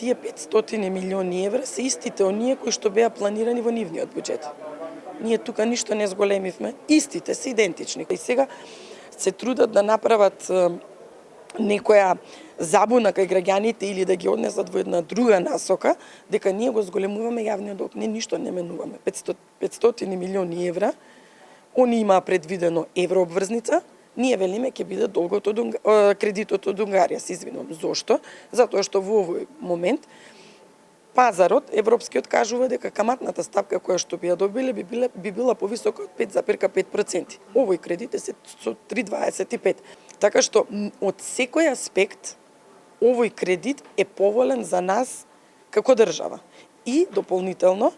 тие 500 милиони евра се истите оние кои што беа планирани во нивниот буџет. Ние тука ништо не зголемивме, истите се идентични. И сега се трудат да направат некоја забуна кај граѓаните или да ги однесат во една друга насока, дека ние го зголемуваме јавниот долг. Не, ништо не менуваме. 500 милиони евра, они имаа предвидено еврообврзница, ние велиме ќе биде долгот од кредитот од Унгарија, се извинувам. Зошто? Затоа што во овој момент пазарот европскиот кажува дека каматната стапка која што би ја добиле би била повисока од 5,5%. Овој кредит е со 3,25. Така што од секој аспект овој кредит е поволен за нас како држава. И дополнително,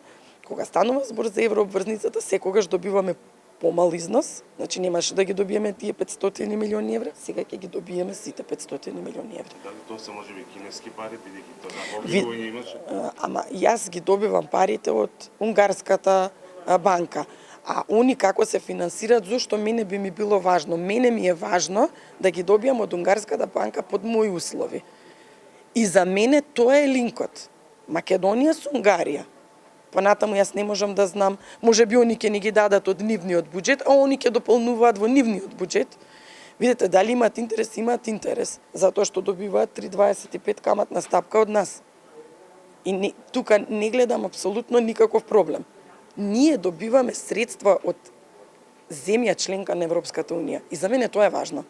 кога станува збор за еврообврзницата, секогаш добиваме помал износ, значи немаше да ги добиеме тие 500 милиони евра, сега ќе ги добиеме сите 500 милиони евра. Дали тоа се можеби кинески пари, бидејќи тоа обвинување имаше? Ама јас ги добивам парите од унгарската банка. А они како се финансираат, зошто мене би ми било важно? Мене ми е важно да ги добијам од унгарската банка под мои услови. И за мене тоа е линкот. Македонија со Унгарија. Понатаму јас не можам да знам, може би они ќе ни ги дадат од нивниот буџет, а они ќе дополнуваат во нивниот буџет. Видете, дали имаат интерес, затоа што добиваат 3,25 каматна стапка од нас. И тука не гледам апсолутно никаков проблем. Ние добиваме средства од земја членка на Европската унија и за мене тоа е важно.